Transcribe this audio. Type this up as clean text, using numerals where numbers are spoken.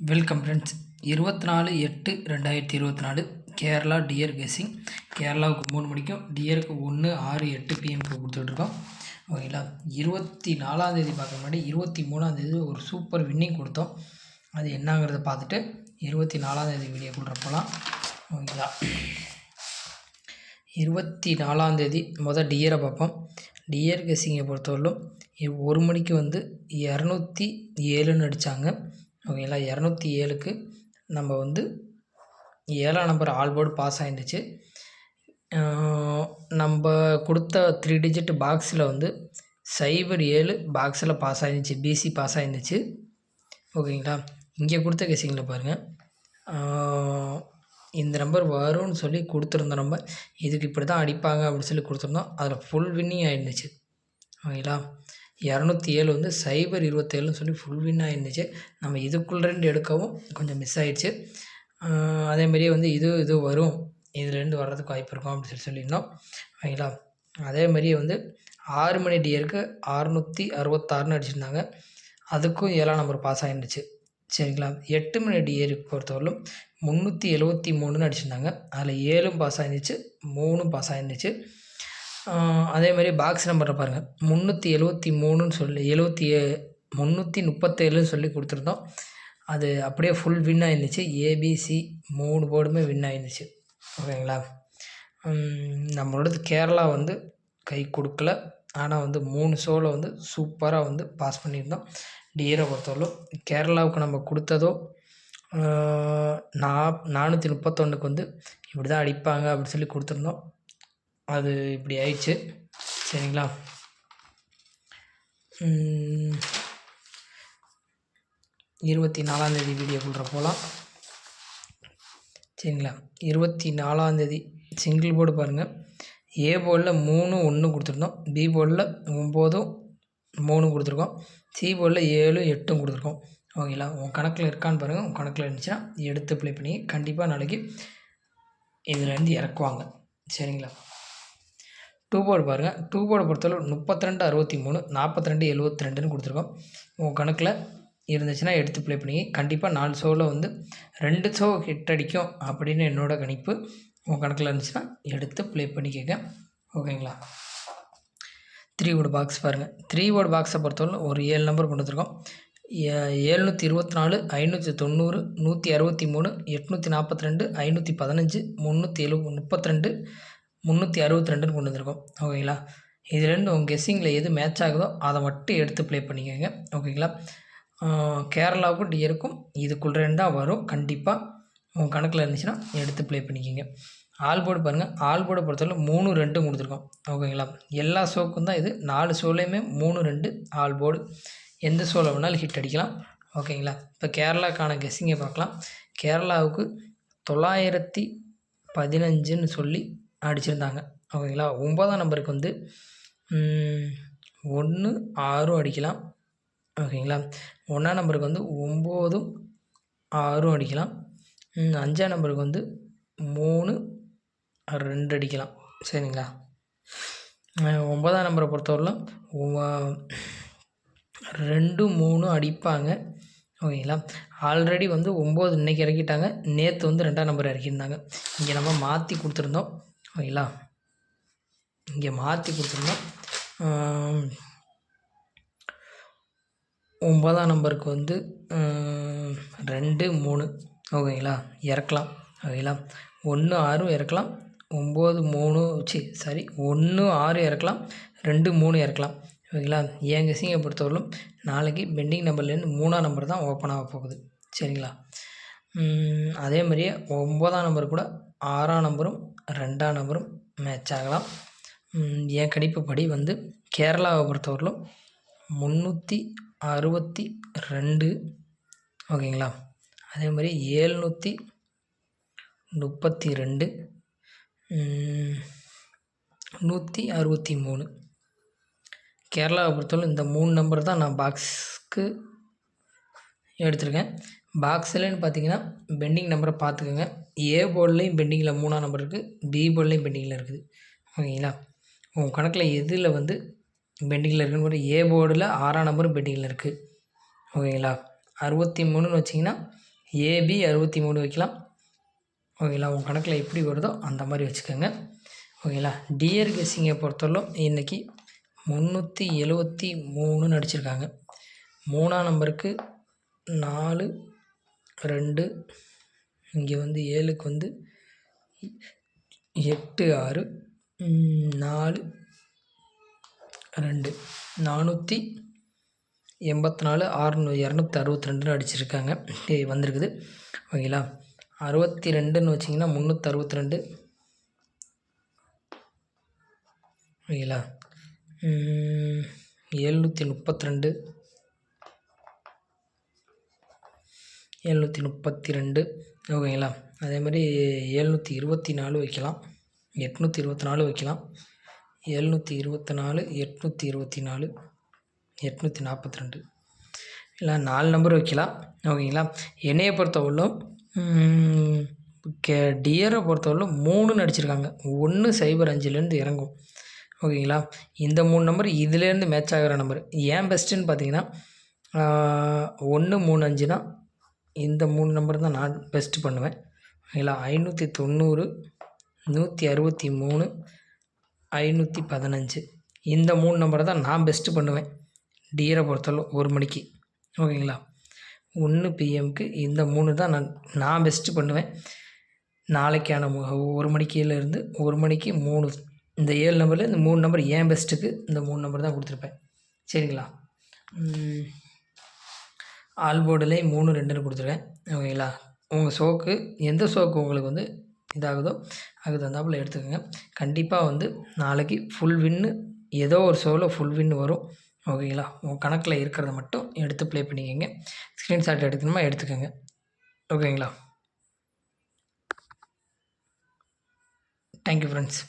Welcome friends. 24/8/2024 Kerala dear guessing. கேரளாவுக்கு 3 மணிக்கும், டியருக்கு 1/6/8 பிஎம்க்கு கொடுத்துட்ருக்கோம். ஓகேங்களா. 24ஆந்தேதி பார்க்க முன்னாடி 23ஆந்தேதி ஒரு சூப்பர் வின்னிங் கொடுத்தோம். அது என்னங்கிறத பார்த்துட்டு 24ஆந்தேதி வீடியோ கொடுக்குறப்போலாம். ஓகேங்களா. 24ஆந்தேதி டியரை பார்ப்போம். டியர் கெஸ்ஸிங்கை பொறுத்தவரையிலும் 1 மணிக்கு 207ன்னு அடித்தாங்க. ஓகேங்களா. 207க்கு நம்ம 7ஆம் நம்பர் ஆல் போர்டு பாஸ் ஆகிருந்துச்சு. நம்ம கொடுத்த 3 டிஜிட் பாக்ஸில் 07 பாக்ஸில் பாஸ் ஆகிருந்துச்சு, பிசி பாஸ் ஆகிருந்துச்சு. ஓகேங்களா. இங்கே கொடுத்த கெஸ்ஸிங்கில் பாருங்கள், இந்த நம்பர் வரும்னு சொல்லி கொடுத்துருந்த நம்பர், இதுக்கு இப்படி தான் அடிப்பாங்க அப்படின்னு சொல்லி கொடுத்துருந்தோம். அதில் ஃபுல் வின்னிங் ஆகிருந்துச்சு. ஓகேங்களா. 207 027ன்னு சொல்லி ஃபுல் வின் ஆகிருந்துச்சு. நம்ம இதுக்குள்ள 2 எடுக்கவும் கொஞ்சம் மிஸ் ஆகிடுச்சு. அதேமாரியே இது வரும், இதுலேருந்து வர்றதுக்கு வாய்ப்பு இருக்கும் அப்படின்னு சொல்லியிருந்தோம். ஓகேங்களா. அதேமாரியே 6 மணி டியருக்கு 666ன்னு அடிச்சிருந்தாங்க. அதுக்கும் 7ஆம் நம்பர் பாஸ் ஆகிருந்துச்சு. சரிங்களா. 8 மணி டியருக்கு பொறுத்தவரையிலும் 373ன்னு அடிச்சிருந்தாங்க. அதில் 7ம் பாஸ் ஆகிருந்துச்சு, 3ம் பாஸ் ஆகிருந்துச்சு. அதேமாதிரி பாக்ஸ் நம்பரை பாருங்கள், 373ன்னு சொல்லி 337ன்னு சொல்லி கொடுத்துருந்தோம். அது அப்படியே ஃபுல் வின் ஆகிருந்துச்சு. ஏபிசி 3 போர்டுமே வின் ஆகிருந்துச்சு. ஓகேங்களா. நம்மளோடது கேரளா கை கொடுக்கல. ஆனால் 3 ஷோவில் சூப்பராக பாஸ் பண்ணியிருந்தோம். டியரை பொறுத்தவரைக்கும் கேரளாவுக்கு நம்ம கொடுத்ததோ 431க்கு இப்படி தான் அடிப்பாங்க அப்படின்னு சொல்லி கொடுத்துருந்தோம். அது இப்படி ஆயிடுச்சு. சரிங்களா. 24ஆந்தேதி வீடியோக்குள்ள போகலாம். சரிங்களா. 24ஆந்தேதி சிங்கிள் போர்டு பாருங்கள். ஏ போர்டில் 3 1 கொடுத்துருந்தோம், பி போர்டில் 9 3 கொடுத்துருக்கோம், சி போர்டில் 7 8 கொடுத்துருக்கோம். ஓகேங்களா. உங்கள் கணக்கில் இருக்கான்னு பாருங்கள். உங்கள் கணக்கில் இருந்துச்சுன்னா எடுத்து ப்ளே பண்ணி கண்டிப்பாக நாளைக்கு இதுலேருந்து இறக்குவாங்க. சரிங்களா. 2 போர்டு பாருங்கள். 2 போர்டை பொறுத்தவரை 32 63 42 72ன்னு கொடுத்துருக்கோம். உங்கள் கணக்கில் இருந்துச்சுன்னா எடுத்து ப்ளே பண்ணி கண்டிப்பாக 4 ஷோவில் 2 ஷோ ஹிட் அடிக்கும் அப்படின்னு என்னோடய கணிப்பு. உங்கள் கணக்கில் இருந்துச்சுன்னா எடுத்து ப்ளே பண்ணிக்கோங்க. ஓகேங்களா. 3 போர்டு பாக்ஸ் பாருங்கள். 3 போர்டு பாக்ஸை பொறுத்தவரை ஒரு 7 நம்பர் கொண்டு வந்திருக்கோம். 724 590 163 842 515 332 362ன்னு கொண்டு வந்திருக்கோம். ஓகேங்களா. இதுலேருந்து உங்கள் கெஸ்ஸிங்கில் எது மேட்ச் ஆகுதோ அதை மட்டும் எடுத்து ப்ளே பண்ணிக்கோங்க. ஓகேங்களா. கேரளாவுக்கும் டியருக்கும் இதுக்குள்ளே தான் வரும். கண்டிப்பாக உங்கள் கணக்கில் இருந்துச்சுன்னா எடுத்து ப்ளே பண்ணிக்கோங்க. ஆல் போர்டு பாருங்கள். ஆல் போர்டை பொறுத்தவரை 3 2 கொடுத்துருக்கோம். ஓகேங்களா. எல்லா ஷோக்கும் தான் இது. 4 ஷோலையுமே 3 2 ஆல் போர்டு. எந்த ஷோவில் வேணாலும் ஹிட் அடிக்கலாம். ஓகேங்களா. இப்போ கேரளாவுக்கான கெஸ்ஸிங்கை பார்க்கலாம். கேரளாவுக்கு 915ன்னு சொல்லி அடிச்சிருந்தாங்க. ஓகேங்களா. 9ஆம் நம்பருக்கு 1 6 அடிக்கலாம். ஓகேங்களா. 1ஆம் நம்பருக்கு 9 6 அடிக்கலாம். 5ஆம் நம்பருக்கு 3 2 அடிக்கலாம். சரிங்களா. 9ஆம் நம்பரை பொறுத்தவரையிலும் 2 3 அடிப்பாங்க. ஓகேங்களா. ஆல்ரெடி 9 இன்றைக்கி இறக்கிட்டாங்க. நேற்று 2ஆம் நம்பர் இறக்கியிருந்தாங்க. இங்கே நம்ம மாற்றி கொடுத்துருந்தோம். ஓகேங்களா. இங்கே மாற்றி கொடுத்துருந்தோம். 9ஆம் நம்பருக்கு 2 3 ஓகேங்களா இறக்கலாம். ஓகேங்களா. 1 6 இறக்கலாம். 9 3 1 6 இறக்கலாம். 2 3 இறக்கலாம். ஓகேங்களா. என் கெஸ்ஸிங்கை பொறுத்தவரையிலும் நாளைக்கு பெண்டிங் நம்பர்லேருந்து 3ஆம் நம்பர் தான் ஓப்பன் ஆக போகுது. சரிங்களா. அதே மாதிரியே 9ஆம் நம்பர் கூட 6ஆம் நம்பரும் 2ஆம் நம்பரும் மேட்ச் ஆகலாம். என் கணிப்புப்படி கேரளாவை பொறுத்தவரையிலும் 362. ஓகேங்களா. அதே மாதிரி 732 163. கேரளாவை பொறுத்தவரை இந்த 3 நம்பர் தான் நான் பாக்ஸுக்கு எடுத்திருக்கேன். பாக்ஸ்லன்னு பார்த்தீங்கன்னா பெண்டிங் நம்பரை பார்த்துக்கோங்க. ஏ போர்ட்லேயும் பெண்டிங்கில் 3ஆம் நம்பர் இருக்குது, பி போர்ட்லேயும் பெண்டிங்கில் இருக்குது. ஓகேங்களா. உங்கள் கணக்கில் எதில் பெண்டிங்கில் இருக்குன்னு ஏ போர்டில் 6ஆம் நம்பரும் பெண்டிங்கில் இருக்குது. ஓகேங்களா. 63ன்னு வச்சிங்கன்னா ஏபி 63 வைக்கலாம். ஓகேங்களா, உங்கள் கணக்கில் எப்படி வருதோ அந்த மாதிரி வச்சுக்கோங்க. ஓகேங்களா, டியர் கெஸ்ஸிங்கை பொறுத்தவரைக்கும் இன்றைக்கி 373 அடிச்சிருக்காங்க. 3ஆம் நம்பருக்கு 4 2, இங்கே வந்து 7க்கு வந்து 8 6 4 2 484 262 அடிச்சிருக்காங்க. வந்திருக்குது. ஓகேங்களா, 62ன்னு வச்சிங்கன்னா 362. ஓகேங்களா, 732 732. ஓகேங்களா, அதே மாதிரி 724 வைக்கலாம், 824 வைக்கலாம், 724 824 842 இல்லை 4 நம்பர் வைக்கலாம். ஓகேங்களா, என்னையை பொறுத்தவரையிலும் டியரை பொறுத்தவரையிலும் 3ன்னு அடிச்சிருக்காங்க. 105லேருந்து இறங்கும். ஓகேங்களா, இந்த 3 நம்பர் இதுலேருந்து மேட்ச் ஆகிற நம்பர். ஏன் பெஸ்ட்டுன்னு பார்த்தீங்கன்னா 135னா இந்த 3 நம்பர் தான் நான் பெஸ்ட்டு பண்ணுவேன். ஓகேங்களா, 590 163 515 இந்த 3 நம்பரை தான் நான் பெஸ்ட்டு பண்ணுவேன் டியரை பொறுத்தளவு 1 மணிக்கு. ஓகேங்களா, 1 பிஎம்க்கு இந்த 3 தான் நான் பெஸ்ட்டு பண்ணுவேன். நாளைக்கான 1 மணிக்கிலேருந்து 1 மணிக்கு 3 இந்த 7 நம்பரில் இந்த 3 நம்பர் ஏன் பெஸ்ட்டுக்கு இந்த 3 நம்பர் தான் கொடுத்துருப்பேன். சரிங்களா, ஆல்போர்டில் 3 2ன்னு கொடுத்துருவேன். ஓகேங்களா, உங்கள் ஷோக்கு எந்த ஷோக்கு உங்களுக்கு வந்து இதாகுதோ அதுக்கு தகுந்தாப்பில் எடுத்துக்கோங்க. கண்டிப்பாக வந்து நாளைக்கு ஃபுல் வின்னு ஏதோ ஒரு ஷோவில் ஃபுல் வின் வரும். ஓகேங்களா, உங்கள் கணக்கில் இருக்கிறத மட்டும் எடுத்து ப்ளே பண்ணிக்கோங்க. ஸ்க்ரீன்ஷாட் எடுக்கணுமா எடுத்துக்கோங்க. ஓகேங்களா, தேங்க்யூ ஃப்ரெண்ட்ஸ்.